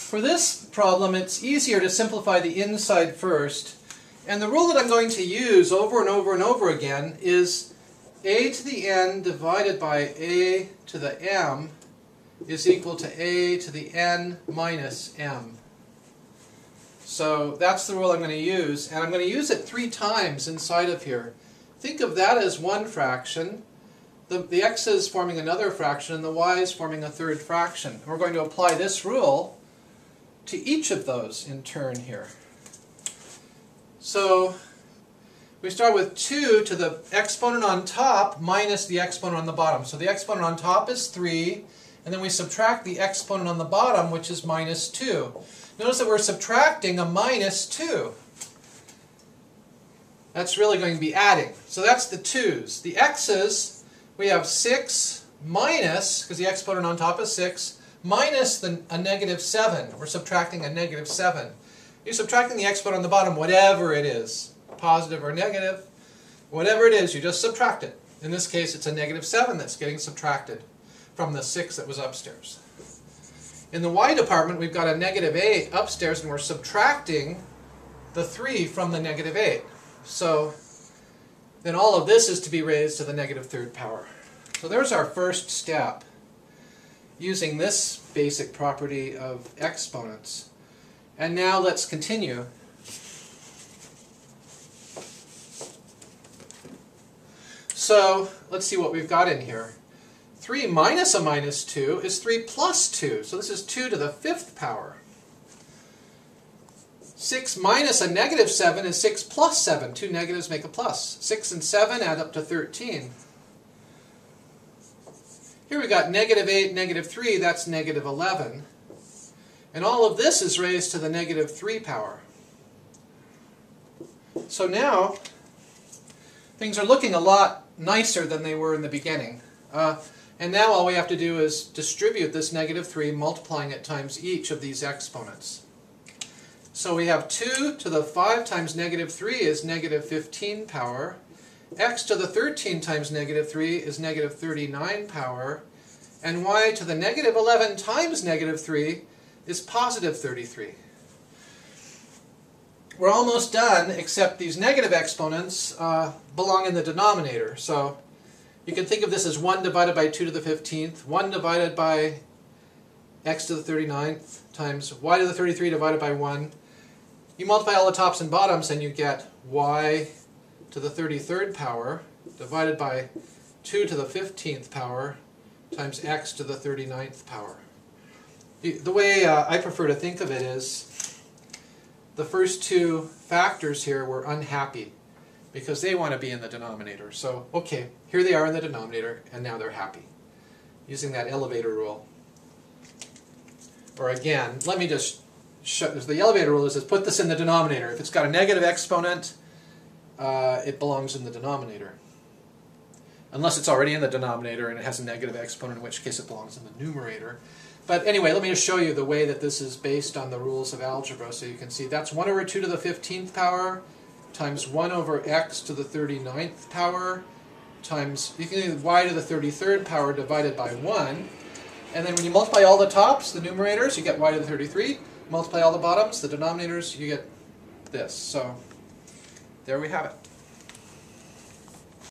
for this problem, it's easier to simplify the inside first. And the rule that I'm going to use over and over and over again is a to the n divided by a to the m is equal to a to the n minus m. So that's the rule I'm going to use, and I'm going to use it 3 times inside of here. Think of that as one fraction, the x's forming another fraction, and the y's forming a third fraction. And we're going to apply this rule to each of those in turn here. So we start with 2 to the exponent on top minus the exponent on the bottom. So the exponent on top is 3, and then we subtract the exponent on the bottom, which is minus 2. Notice that we're subtracting a minus 2. That's really going to be adding. So that's the 2's. The x's, we have 6 minus, because the exponent on top is 6, minus a negative 7. We're subtracting a negative 7. You're subtracting the exponent on the bottom, whatever it is, positive or negative, whatever it is, you just subtract it. In this case, it's a negative 7 that's getting subtracted from the 6 that was upstairs. In the y department, we've got a negative 8 upstairs, and we're subtracting the 3 from the negative 8. So then all of this is to be raised to the negative 3rd power. So there's our first step, using this basic property of exponents. And now let's continue. So let's see what we've got in here. 3 minus a minus 2 is 3 plus 2. So this is 2 to the 5th power. 6 minus a negative 7 is 6 plus 7. 2 negatives make a plus. 6 and 7 add up to 13. Here we got negative 8, negative 3, that's negative 11. And all of this is raised to the negative 3 power. So now, things are looking a lot nicer than they were in the beginning. And now all we have to do is distribute this negative 3, multiplying it times each of these exponents. So we have 2 to the 5 times negative 3 is negative 15 power. X to the 13 times negative 3 is negative 39 power. And y to the negative 11 times negative 3 is positive 33. We're almost done, except these negative exponents belong in the denominator. So you can think of this as 1 divided by 2 to the 15th, 1 divided by x to the 39th times y to the 33 divided by 1. You multiply all the tops and bottoms and you get y to the 33rd power divided by 2 to the 15th power times x to the 39th power. The way I prefer to think of it is the first 2 factors here were unhappy because they want to be in the denominator. So, okay, here they are in the denominator, and now they're happy, using that elevator rule. Or again, let me just show, the elevator rule is put this in the denominator. If it's got a negative exponent, it belongs in the denominator. Unless it's already in the denominator and it has a negative exponent, in which case it belongs in the numerator. But anyway, let me just show you the way that this is based on the rules of algebra. So you can see that's 1 over 2 to the 15th power times 1 over x to the 39th power times, you can do y to the 33rd power divided by 1. And then when you multiply all the tops, the numerators, you get y to the 33. Multiply all the bottoms, the denominators, you get this. So there we have it.